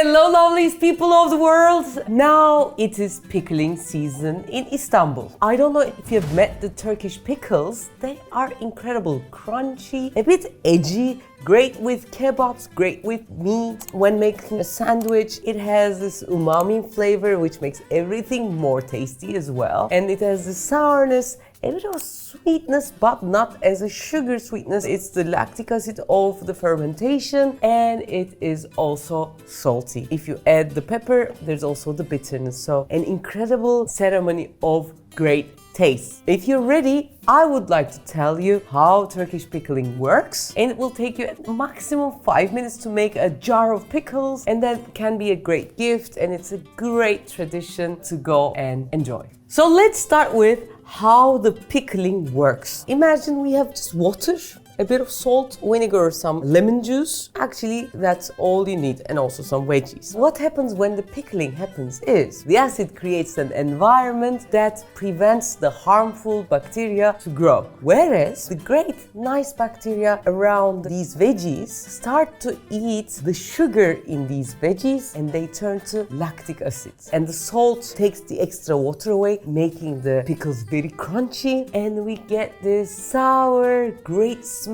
Hello lovelies people of the world! Now it is pickling season in Istanbul. I don't know if you've met the Turkish pickles. They are incredible, crunchy, a bit edgy, great with kebabs, great with meat. When making a sandwich, it has this umami flavor which makes everything more tasty as well. And it has the sourness, a bit of sweetness, but not as a sugar sweetness. It's the lactic acid of the fermentation, and it is also salty. If you add the pepper, there's also the bitterness. So an incredible ceremony of great taste. If you're ready, I would like to tell you how Turkish pickling works, and it will take you at maximum 5 minutes to make a jar of pickles, and that can be a great gift, and it's a great tradition to go and enjoy. So let's start with how the pickling works. Imagine we have just water, a bit of salt, vinegar, or some lemon juice. Actually, that's all you need, and also some veggies. What happens when the pickling happens is the acid creates an environment that prevents the harmful bacteria to grow. Whereas the great, nice bacteria around these veggies start to eat the sugar in these veggies, and they turn to lactic acid. And the salt takes the extra water away, making the pickles very crunchy, and we get this sour, great smelling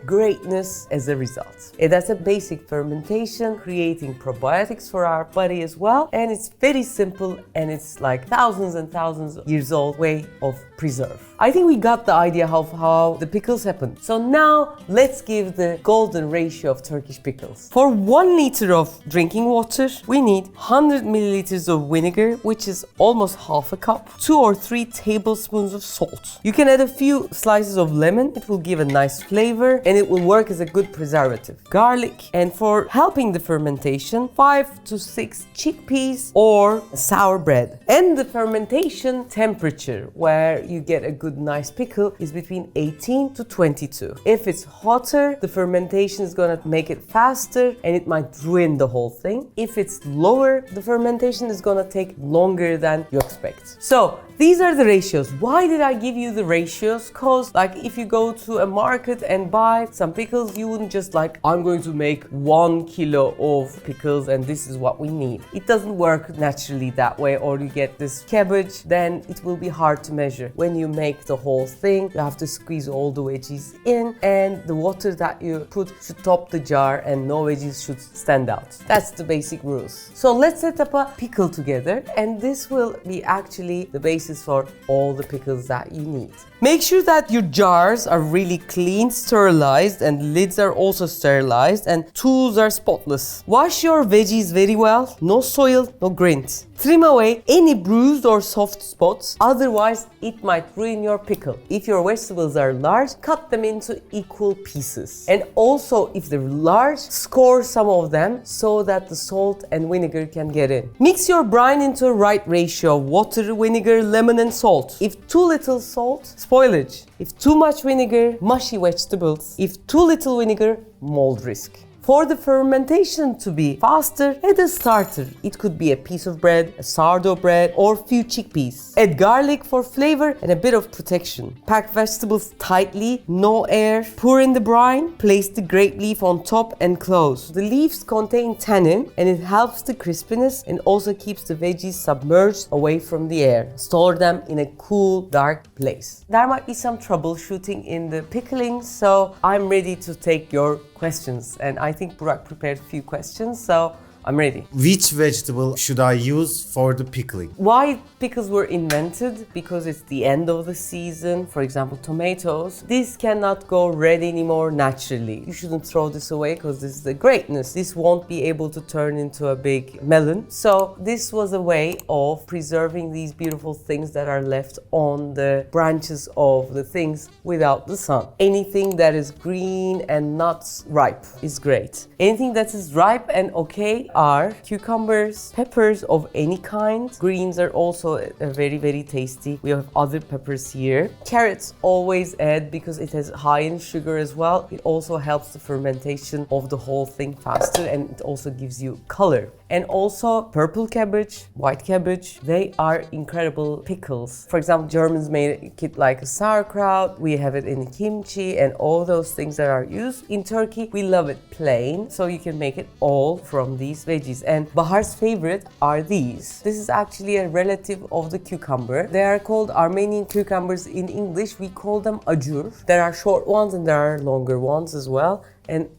greatness as a result. That's a basic fermentation, creating probiotics for our body as well. And it's very simple, and it's like thousands and thousands of years old way of preserve. I think we got the idea of how the pickles happen. So now let's give the golden ratio of Turkish pickles. For 1 liter of drinking water, we need 100 milliliters of vinegar, which is almost half a cup, 2 or 3 tablespoons of salt. You can add a few slices of lemon. It will give a nice flavor, and it will work as a good preservative. Garlic, and for helping the fermentation, 5 to 6 chickpeas or sour bread. And the fermentation temperature, where you get a good nice pickle, is between 18 to 22. If it's hotter, the fermentation is gonna make it faster, and it might ruin the whole thing. If it's lower, the fermentation is gonna take longer than you expect. So these are the ratios. Why did I give you the ratios? Cause like if you go to a market and buy some pickles, you wouldn't just like, I'm going to make 1 kilo of pickles and this is what we need. It doesn't work naturally that way, or you get this cabbage, then it will be hard to measure. When you make the whole thing, you have to squeeze all the veggies in, and the water that you put should top the jar and no veggies should stand out. That's the basic rules. So let's set up a pickle together, and this will be actually the basis for all the pickles that you need. Make sure that your jars are really clean, sterilized, and lids are also sterilized, and tools are spotless. Wash your veggies very well, no soil, no grit. Trim away any bruised or soft spots, otherwise it might ruin your pickle. If your vegetables are large, cut them into equal pieces. And also, if they're large, score some of them so that the salt and vinegar can get in. Mix your brine into a right ratio of water, vinegar, lemon, and salt. If too little salt, spoilage. If too much vinegar, mushy vegetables. If too little vinegar, mold risk. For the fermentation to be faster, add a starter. It could be a piece of bread, a sourdough bread, or few chickpeas. Add garlic for flavor and a bit of protection. Pack vegetables tightly, no air. Pour in the brine. Place the grape leaf on top and close. The leaves contain tannin, and it helps the crispiness and also keeps the veggies submerged away from the air. Store them in a cool, dark place. There might be some troubleshooting in the pickling, so I'm ready to take your questions, and I think Burak prepared a few questions, so I'm ready. Which vegetable should I use for the pickling? Why pickles were invented? Because it's the end of the season. For example, tomatoes. This cannot go red anymore naturally. You shouldn't throw this away because this is the greatness. This won't be able to turn into a big melon. So this was a way of preserving these beautiful things that are left on the branches of the things without the sun. Anything that is green and not ripe is great. Anything that is ripe and okay are cucumbers, peppers of any kind. Greens are also very, very tasty. We have other peppers here. Carrots always add because it has high in sugar as well. It also helps the fermentation of the whole thing faster, and it also gives you color. And also purple cabbage, white cabbage, they are incredible pickles. For example, Germans made it like a sauerkraut, we have it in kimchi and all those things that are used. In Turkey, we love it plain, so you can make it all from these veggies. And Bahar's favorite are these. This is actually a relative of the cucumber. They are called Armenian cucumbers in English. We call them ajur. There are short ones and there are longer ones as well. And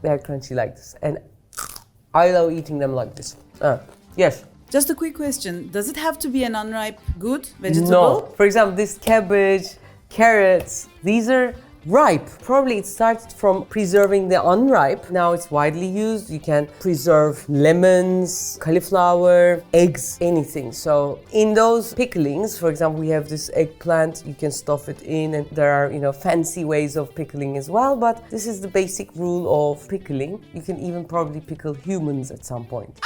they are crunchy like this. And I love eating them like this. Yes. Just a quick question. Does it have to be an unripe good vegetable? No. For example, this cabbage, carrots, these are ripe. Probably it started from preserving the unripe. Now it's widely used. You can preserve lemons, cauliflower, eggs, anything. So in those picklings, for example, we have this eggplant, you can stuff it in, and there are, fancy ways of pickling as well, but this is the basic rule of pickling. You can even probably pickle humans at some point.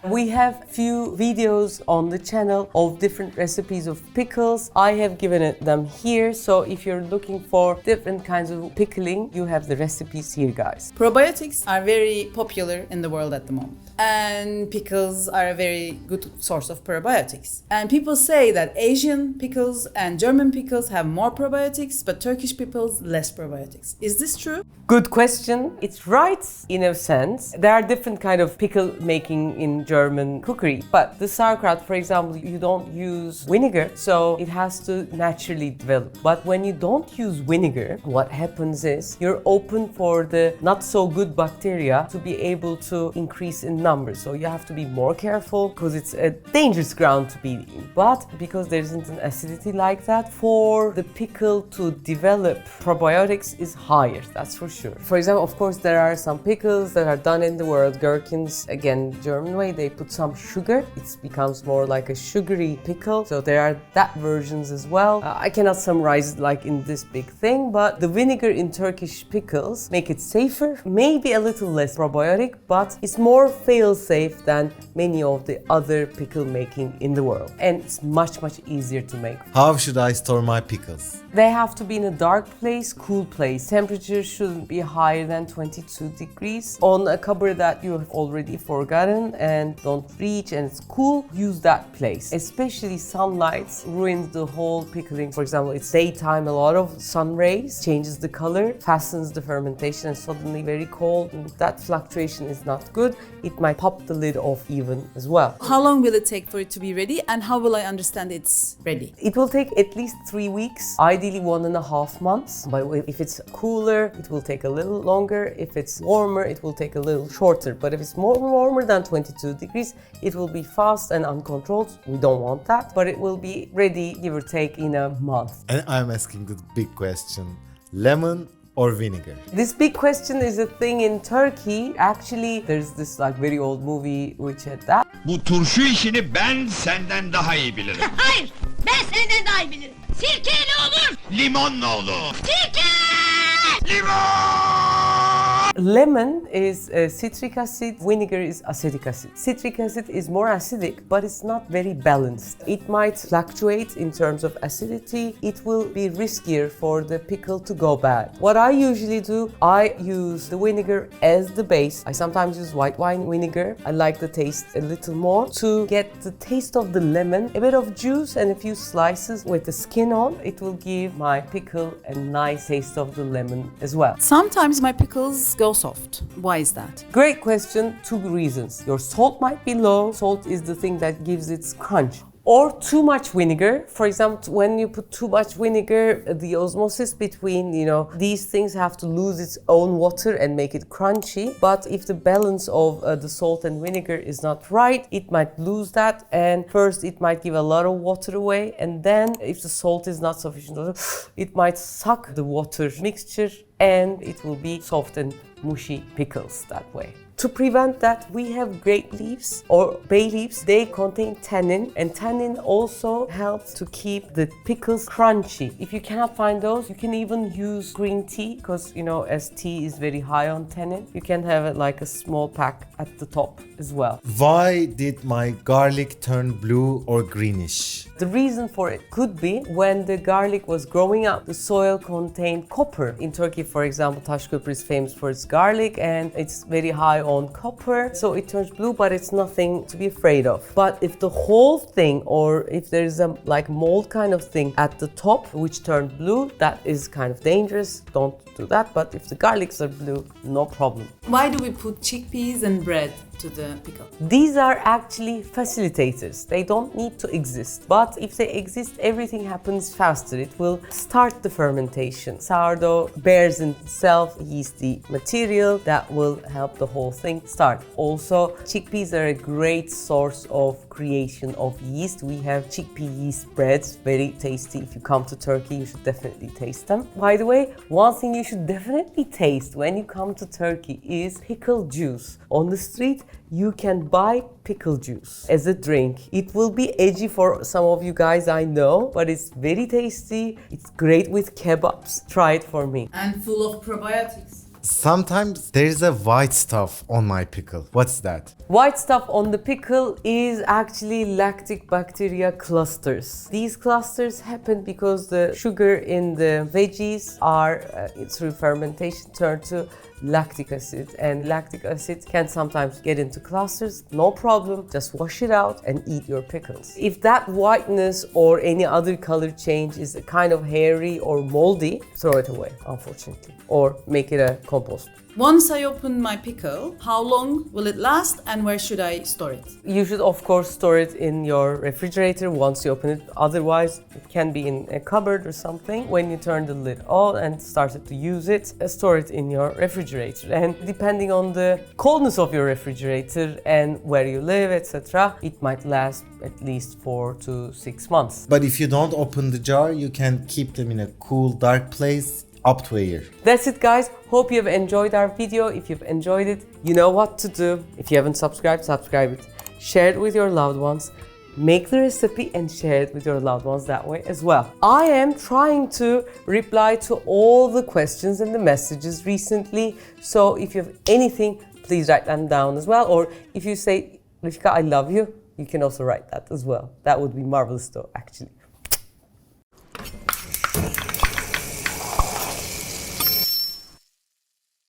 We have few videos on the channel of different recipes of pickles. I have given them here, so if you're looking for different kinds of pickling, you have the recipes here, guys. Probiotics are very popular in the world at the moment. And pickles are a very good source of probiotics. And people say that Asian pickles and German pickles have more probiotics, but Turkish pickles less probiotics. Is this true? Good question. It's right in a sense. There are different kind of pickle making in German cookery, but the sauerkraut, for example, you don't use vinegar, so it has to naturally develop. But when you don't use vinegar, what happens is you're open for the not so good bacteria to be able to increase in numbers. So you have to be more careful because it's a dangerous ground to be in. But because there isn't an acidity like that, for the pickle to develop, probiotics is higher, that's for sure. For example, of course, there are some pickles that are done in the world, gherkins, again, German way, they put some sugar. It becomes more like a sugary pickle. So there are that versions as well. I cannot summarize it like in this big thing, but the vinegar in Turkish pickles make it safer, maybe a little less probiotic, but it's more fail-safe than many of the other pickle making in the world. And it's much, much easier to make. How should I store my pickles? They have to be in a dark place, cool place. Temperature shouldn't be higher than 22 degrees. On a cupboard that you have already forgotten and don't reach and it's cool, use that place. Especially sunlight ruins the whole pickling. For example, it's daytime, a lot of sun rays changes the color, fastens the fermentation and suddenly very cold. And that fluctuation is not good. It might pop the lid off even as well. How long will it take for it to be ready, and how will I understand it's ready? It will take at least 3 weeks, ideally 1.5 months. But if it's cooler, it will take a little longer. If it's warmer, it will take a little shorter. But if it's more warmer than 22 degrees, it will be fast and uncontrolled. We don't want that. But it will be ready, give or take, in a month. And I'm asking the big question. Lemon or vinegar? This big question is a thing in Turkey. Actually, there's this very old movie which had that. Bu turşu işini ben senden daha iyi bilirim. Hayır, ben senden daha iyi bilirim. Sirkeyle olur. Limonla olur. Sirke! Limon! Lemon is citric acid, vinegar is acetic acid. Citric acid is more acidic, but it's not very balanced. It might fluctuate in terms of acidity. It will be riskier for the pickle to go bad. What I usually do, I use the vinegar as the base. I sometimes use white wine vinegar. I like the taste a little more to get the taste of the lemon, a bit of juice and a few slices with the skin on. It will give my pickle a nice taste of the lemon as well. Sometimes my pickles go soft. Why is that? Great question, 2 reasons. Your salt might be low. Salt is the thing that gives its crunch. Or too much vinegar. For example, when you put too much vinegar, the osmosis between, these things have to lose its own water and make it crunchy. But if the balance of the salt and vinegar is not right, it might lose that. And first, it might give a lot of water away. And then, if the salt is not sufficient, it might suck the water mixture and it will be soft and mushy pickles that way. To prevent that, we have grape leaves or bay leaves. They contain tannin, and tannin also helps to keep the pickles crunchy. If you cannot find those, you can even use green tea because, as tea is very high on tannin, you can have it like a small pack at the top as well. Why did my garlic turn blue or greenish? The reason for it could be when the garlic was growing up, the soil contained copper. In Turkey, for example, Taşköprü is famous for its garlic and it's very high on copper, so it turns blue, but it's nothing to be afraid of. But if the whole thing, or if there's a like mold kind of thing at the top which turned blue, that is kind of dangerous. Don't do that. But if the garlics are blue, no problem. Why do we put chickpeas and bread to the pickle? These are actually facilitators. They don't need to exist. But if they exist, everything happens faster. It will start the fermentation. Sourdough bears in itself yeasty material that will help the whole thing start. Also, chickpeas are a great source of creation of yeast. We have chickpea yeast breads, very tasty. If you come to Turkey, you should definitely taste them. By the way, one thing you should definitely taste when you come to Turkey is pickle juice. On the street, you can buy pickle juice as a drink. It will be edgy for some of you guys, I know, but it's very tasty. It's great with kebabs. Try it for me. And full of probiotics. Sometimes there is a white stuff on my pickle. What's that? White stuff on the pickle is actually lactic bacteria clusters. These clusters happen because the sugar in the veggies are, through fermentation, turned to lactic acid, and lactic acid can sometimes get into clusters. No problem, just wash it out and eat your pickles. If that whiteness or any other color change is kind of hairy or moldy, throw it away, unfortunately, or make it a compost. Once I open my pickle, how long will it last and where should I store it? You should of course store it in your refrigerator once you open it. Otherwise, it can be in a cupboard or something. When you turn the lid on and started to use it, store it in your refrigerator. And depending on the coldness of your refrigerator and where you live, etc., it might last at least 4 to 6 months. But if you don't open the jar, you can keep them in a cool, dark place up to a year. That's it, guys. Hope you've enjoyed our video. If you've enjoyed it, you know what to do. If you haven't subscribed, subscribe it. Share it with your loved ones. Make the recipe and share it with your loved ones that way as well. I am trying to reply to all the questions and the messages recently. So if you have anything, please write them down as well. Or if you say, Refika, I love you, you can also write that as well. That would be marvelous though, actually.